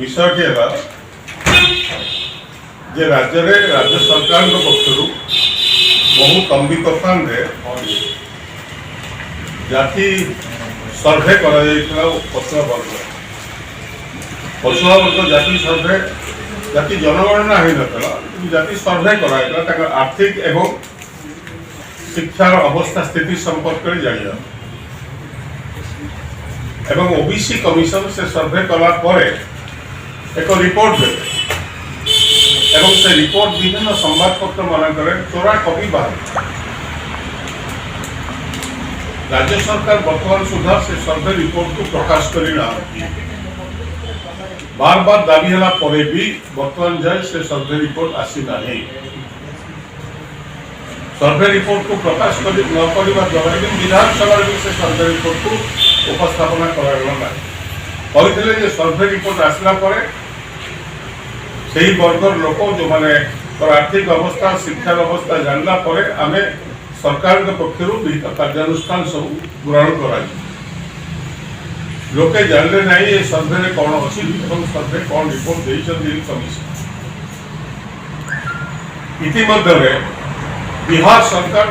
विषयटी है जे राज्य सरकार पक्षर बहु तंबी तोफान जाति सर्भे पछुआ वर्ग जाति सर्भे जाति जनगणना हो ना जाति सर्भे कर आर्थिक एवं शिक्षार अवस्था स्थिति संपर्क में जाना एवं ओबीसी कमिशन से सर्भे कला परे एक रिपोर्ट दे एवं से रिपोर्ट विभिन्न संवादपत्र मानक चोरा कपि बाहर राज्य सरकार वर्तमान सुधा से सर्भे रिपोर्ट को प्रकाश करना बार बार दाबी है परे भी वर्तमान जाए से सर्भे रिपोर्ट आसी ना सर्भे रिपोर्ट को प्रकाश न करने द्वारा विधानसभा से सर्भे रिपोर्ट को उपस्थापना कर सर्भे रिपोर्ट आसला से वर्गर लोक जो मैंने आर्थिक अवस्था शिक्षा व्यवस्था जानला आम सरकार पक्षर कार्यानुष्ठान सब ग्रहण कर लोके जानले ना ये सर्भे कौन अच्छी सर्भे कौन रिपोर्ट देते कमिशन इतिमध्य बिहार सरकार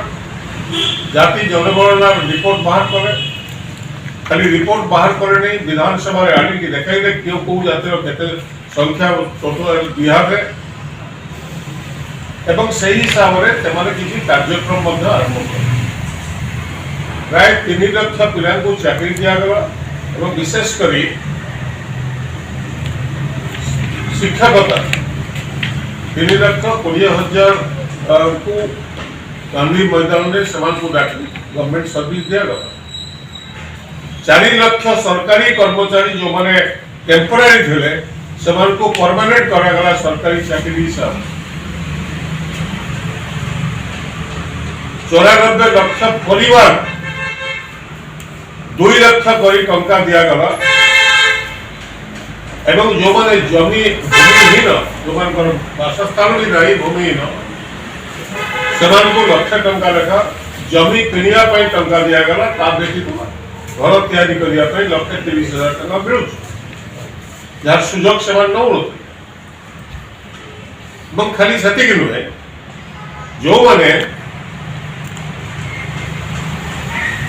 जाति जनगणना रिपोर्ट बाहर करे खाली रिपोर्ट बाहर करे नहीं विधानसभा आनिक देखा क्यों कौ जातिर केते संख्या टोटल बिहार रे एवं से हिसाब से किसी कार्यक्रम आरंभ कर प्राय 3 लाख पिला चाकरी दिगला और विशेषकर शिक्षकता 3,20,000 को गांधी मैदान में गवर्नमेंट सर्विस दिगला 4 लाख सरकारी कर्मचारी जो माने टेम्पोरारी थे से परमानेंट करागला सरकारी चाकरी हिसाब 94 लाख परिवार 2 लाख करी टंका दिगला एवं जो माने जमी भूमिहीन जो मान बासस्थान भी नहीं भूमिहीन से लक्ष टंका लेखा जमी किणवाई टंका दिगला व्यतीत घर तैयारी करने 1,30,000 टंका मिलू यार सुजोग से नौ खाली से नुहे जो मैंने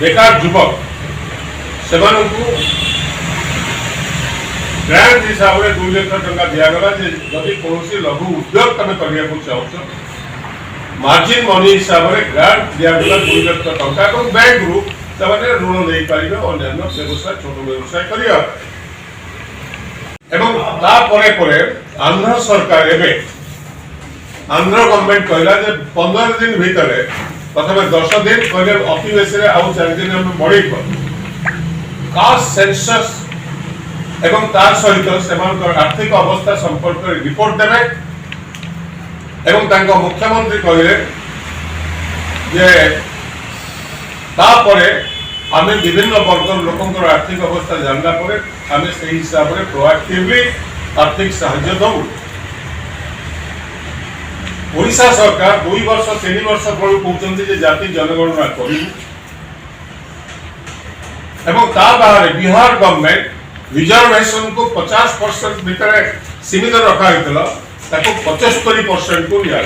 बेकार युवक से ग्रांट हिसाब से 2 लाख टंका दिगला जदि कौन लघु उद्योग तुम करने को चाहो मार्जिन मनी हिसाब से ग्रांट दिगला 2 लाख टंका बैंक रु ऋण नहीं पारे अन्य व्यवसाय छोट व्यवसाय कर आंध्र सरकार आंध्र गवर्नमेंट कहला 15 दिन भितर प्रथम 10 दिन कहले अति बेसी आउ 4 दिन हम बढ़े कास्ट सेंसस एवं तार सहित से आर्थिक अवस्था संपर्क रिपोर्ट देवे एवं तांको मुख्यमंत्री कहले जे तापरे आम विभिन्न वर्ग लोक आर्थिक अवस्था जानला आम से हिसाब से प्रोएक्टिवली आर्थिक साहाय्य दऊ ओडिशा सरकार 2 वर्ष 3 वर्ष पड़ू कहते जाति जनगणना कर बिहार गवर्नमेंट रिजर्वेशन को 50% भितर सीमित रखा 75% को दिया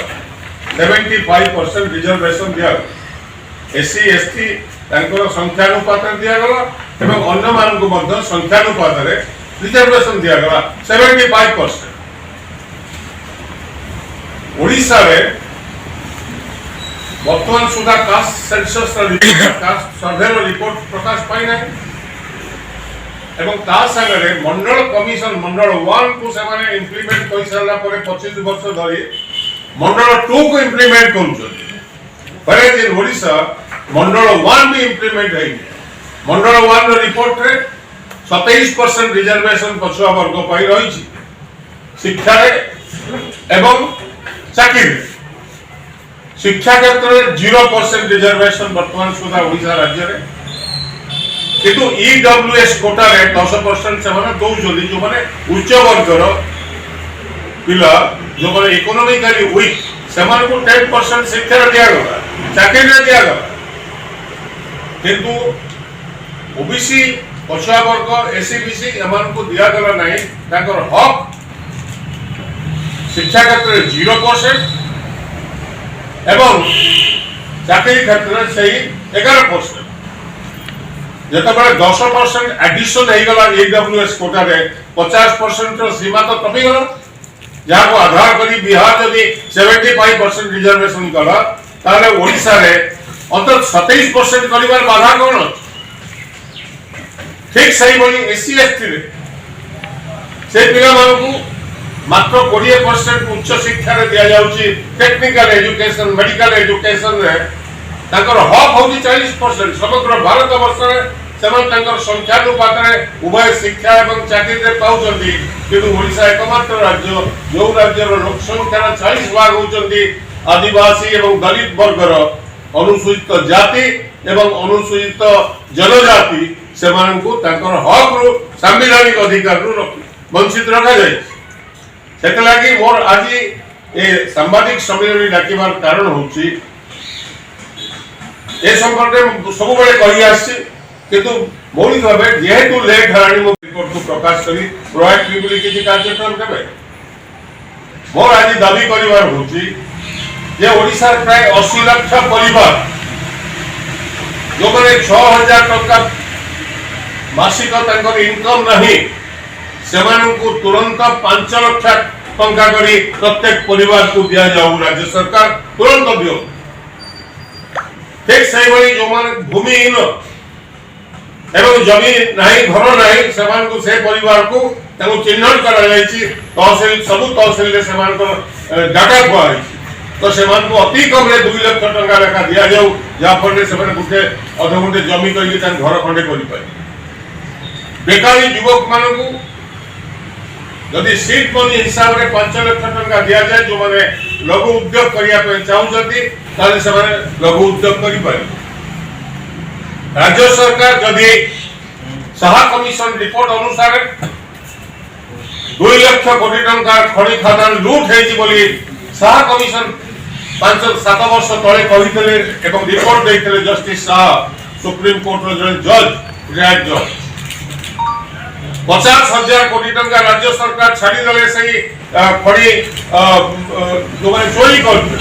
75% रिजर्वेशन दिया एससी एसटी संख्यानुपात दिगला अन्य मान संख्यानुपात रिजर्वेशन दिगला 75%। ओडिशा रे वर्तमान सुधा caste census caste survey report प्रकाश पाई ना सागरे मंडल कमिशन मंडल 1 को से इम्प्लीमेंट कर सारा 25 वर्ष धरी मंडल 2 को इम्प्लीमेंट कर ओडिशा मंडल 1 भी इम्प्लीमेंट है मंडल 1 रिपोर्ट रे 27% रिजर्वेशन पछुआ वर्ग पाई रही शिक्षा एवं चाकरी शिक्षा क्षेत्र में 0% रिजर्वेशन वर्तमान सुधा ओडिशा राज्य रे किंतु ईडब्ल्यूएस कोटा रे 10% से माने दौजली जो माने उच्च वर्गर पिला जो माने इकोनॉमिकली वीक से माने को 10% शिक्षा दिया गला चाकरी दिया गला किंतु ओबीसी पछुआ वर्ग एससी बीसी एमान को दिया गला नहीं ताकर हक शिक्षा क्षेत्र में 0% एवं चाकरी क्षेत्र में सही 11%। जितेबाला 10% एडिशन होगला AWS कोटा रे 50% सीमा तो टपीगला जहाँ को आधार करी बिहार जदि 75% रिजर्वेशन कला ताले ओडिशा रे अंतर 27% करिवार बाधा कोन ठीक सही बोली SC ST रे से पिला मानकू मात्र 20% उच्च शिक्षा रे दिया जाउची टेक्निकल एजुकेशन मेडिकल एजुकेशन रे ताकर हक होची 40% समग्र भारत वर्ष रे समान ताकर संख्या अनुपात रे उभय शिक्षा एवं चाकरी रे पाउचंदी किंतु ओडिशा एकमात्र राज्य जो राज्य रो लोक संख्या 40 भाग होचंदी आदिवासी एवं दलित वर्गर अनुसूचित जाति एवं अनुसूचित जनजाति सेमानकू ताकर हक रो संवैधानिक अधिकार रो वंचित रखा जाय सेते लागि मोर आज ए सांबादिक सम्मेलन डाकिबार कारण होची ए संपर्क सब बेले कहि आसी किंतु मौलिक भावे जेहेतु लेट हरानी मो रिपोर्ट को प्रकाश करी प्रोएक्टिवली किछि कार्यक्रम करबे मोर आज दाबी करिवार होची जे ओडिसा प्राय 80 लाख परिवार जो माने 6000 टका मासिक तांकर इनकम नहीं सेमानकू तुरंत 5 लाख टंका करी प्रत्येक परिवार को दिया जाऊ राज्य सरकार तुरंत दियो ठीक सही भाई जो माने भूमिहीन एवं जमीन नहीं घर नहीं सेमानकू से परिवार को ताको चिन्हट करा जायछि तहसील सब तहसील रे सेमानको डाटा कोआइ तो सेमानकू अति कम रे 2 लाख टंका लेखा दिया जाऊ जा फले सेमाने गुटे अधगुंटे जमी करी तान घर खंडे करि पाइ बेकारी युवक मानकू यदि सीट मनी हिसाब रे 5 लाख टंका दिया जाए जो माने लघु उद्योग करिया पे चाहउछथि ताले से माने लघु उद्योग करि पारि राज्य सरकार यदि सहा कमिशन रिपोर्ट अनुसार 2 लाख कोटी टंका खणी खादान लूट हेछि बोली सहा कमिशन 5-7 वर्ष तळे कहितले एवं report दैतले justice Shah supreme court रो जज रिटायर्ड जज 50,000 कोटी टंका राज्य सरकार छाड़ी दले सही खड़ी जो माने चोरी करते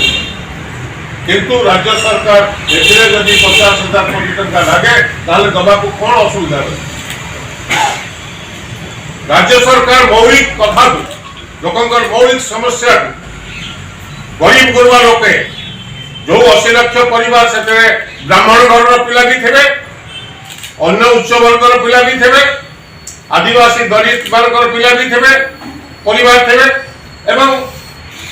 किंतु राज्य सरकार एथिरे जदि 50,000 कोटी टंका लागे ताले दबा को कोन असुविधा है राज्य सरकार मौलिक कथा लोकंकर मौलिक समस्या गरीब गुरबा लोके जो 80 लाख परिवार सेते ब्राह्मण घर रो पिला भी थेबे अन्य उच्च वर्ग रो पिला भी थेबे आदिवासी दलित वर्गर पिला भी थेबे परिवार थेबे एवं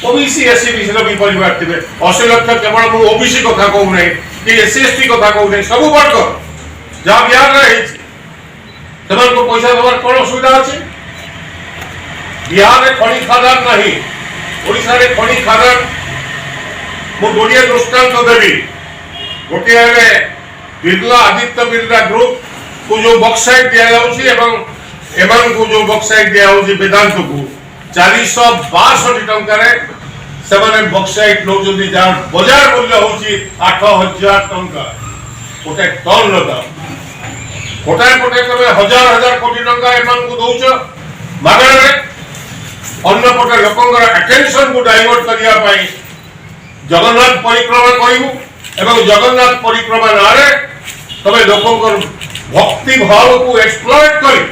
ओबीसी एससी बीसी भी परिवार थेबे 80 लाख केवल मु ओबीसी कथा कहू नै कि एससी एसटी कथा कहू नै सब वर्ग जा बिहार रे तमन को पैसा देवार कोन सुविधा अछि बिहार रे खणी खादान नहीं ओडिसा रे खणी खादान मु गोडिया दृष्टांत देबी गोटिया रे बिरला आदित्य बिरला ग्रुप को जो बॉक्साइट दिया जाउछि एवं एवं को जो बॉक्साइट दिया होछि वेदांत को 462 टंका रे सेमाने बॉक्साइट लो जदी जा बाजार मूल्य होछि 8000 टंका ओटे टन रो दाम कोटा कोटे तमे हजार हजार कोटी टंका एमन को दउछ मागण रे अन्य पटे लोकंगर अटेंशन को डाइवर्ट करिया पई जगन्नाथ परिक्रमा करिवु एवं जगन्नाथ परिक्रमा नारे तमे लोकंगर भक्ति भाव को एक्सप्लॉइट करी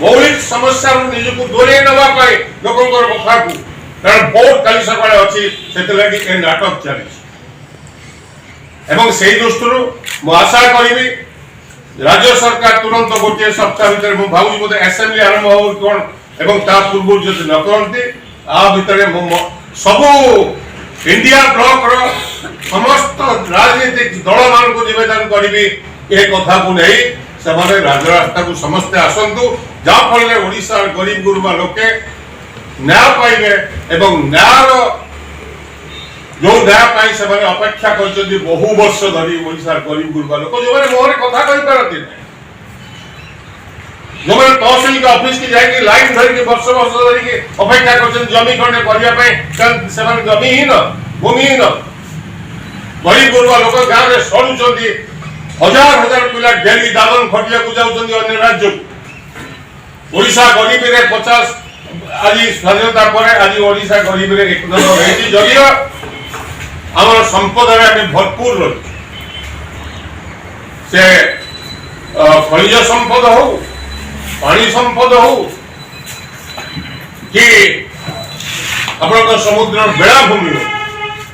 मौलिक समस्या निज को दूरे नवा पाए लोकंकर कथा को कारण बहुत काली सकाळे अछि सेते लागि ए नाटक चली एवं सेही दृष्टिरु मु आशा करिवि राज्य सरकार तुरंत गोटे सप्ताह भीतर मु भाबु बोधे असेंबली आरंभ हो कोन एवं ता पूर्व जदि न करंती आ भीतर सब इंडिया ब्लॉक रो समस्त राजनीतिक दल मान को निवेदन करिवि ए कथा को नहीं सेमाने राजरास्ता को समस्त आसंतु जा फल ओडिसा गरीब गुरुबा लोके न्याय पाइबे एवं न्याय जो न्याय पाई सेमाने अपेक्षा करछथि बहु वर्ष धरि ओडिसा गरीब गुरुबा लोक जो माने मोरे कथा कहि परथि जो माने तहसील के ऑफिस की जाय कि लाइन धरि के वर्ष वर्ष धरि के अपेक्षा करछन जमी खंडे करिया पई सेमाने जमीहीन भूमिहीन गरीब गुरुबा लोक गाँव रे सरुचथि हजार हजार पिला डेली दादन खटिया को जाउछन अन्य राज्य ओडिसा गरीबी रे 50 आज स्वाधीनता पर आज ओडिशा गरीब रे एक नंबर रही जदियो आम संपद भरपूर रही से खनिज संपद हो पानी संपद हो कि अपन समुद्र बेलाभूमि हो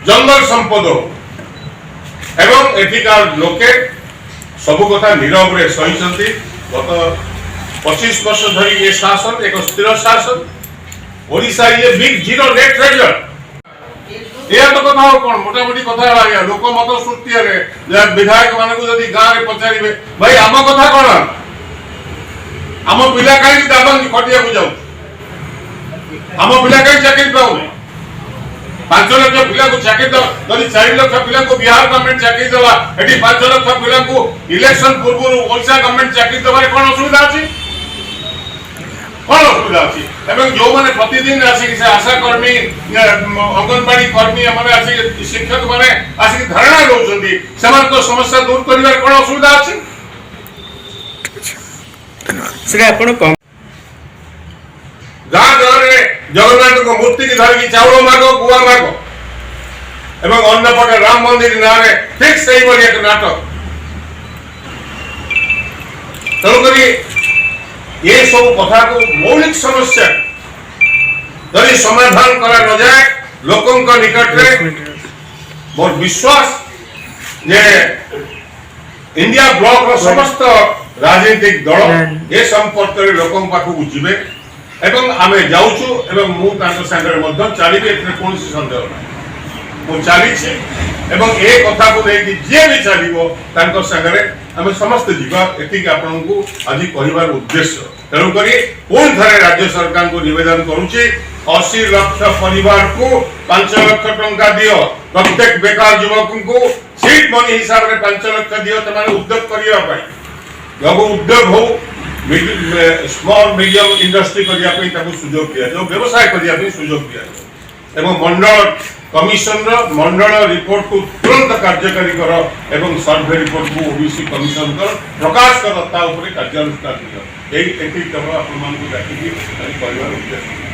जंगल संपद हो एवं एठिकार लोके सबु कथा नीरव रे सही गत 25 वर्ष धरी ये शासन एक स्थिर शासन ओडिशा ये बिग जीरो नेट रेजल्ट ये तो कथा हो कोन मोटा मोटी कथा है लोक मत सृष्टि रे विधायक माने को जदी गां रे पचारिबे भाई आम कथा कोन आम पिला काई दाबन खटिया को जाऊ आम पिला काई चाकरी पाऊ 5 लाख पिला को चाकरी दो जदी 4 लाख पिला को बिहार गवर्नमेंट चाकरी देवा एटी 5 लाख पिला को इलेक्शन पूर्व ओडिशा गवर्नमेंट चाकरी देबारे कोन असुविधा अछि कौन असुविधा अच्छी एवं जो मैंने प्रतिदिन आसिक से आशा कर्मी अंगनवाड़ी कर्मी आसिक शिक्षक मैंने आसिक धारणा रोचंदी समान तो समस्या दूर करिवार कौन असुविधा अच्छी सर आपण कम गाँ गाँव रे जगन्नाथ को मूर्ति की धरिकी चाउल मागो गुआ मागो एवं अन्य पटे राम मंदिर ना रे ठीक सही बोली एक नाटक तेणुकरी ये सब कथा को मौलिक समस्या यदि समाधान करा न जाए लोकों का निकट रे मोर विश्वास जे इंडिया ब्लॉक रो समस्त राजनीतिक दल ये संपर्क रे लोकों पाखु जिबे एवं आमे जाउछु एवं मु तांको संगे मध्य चालिबे एते कोनसी संदेह नै मु चाली छी एवं ए कथा को नै कि जे भी चालिबो तांको संगे आमे समस्त जीवा एतिक आपन को आज कहबार उद्देश्य तेणु करी पुन थरे राज्य सरकार को निवेदन करूची 80 लाख परिवार को 5 लाख टंका दियो प्रत्येक बेकार युवक को सीट मनी हिसाब रे 5 लाख दियो तमाने उद्योग करिया पाई जब उद्योग हो स्मॉल मीडियम इंडस्ट्री करिया पाई ताको सुयोग दिया जो व्यवसाय करिया पाई सुयोग दिया एवं मंडल कमिशन रो मंडल रिपोर्ट को तुरंत कार्यकारी करो एवं सर्वे रिपोर्ट को ओबीसी कमिशन कर प्रकाश कर ता ऊपर कार्यानुष्ठान दियो एही केवल आपन मान को डाकी परिवार उद्देश्य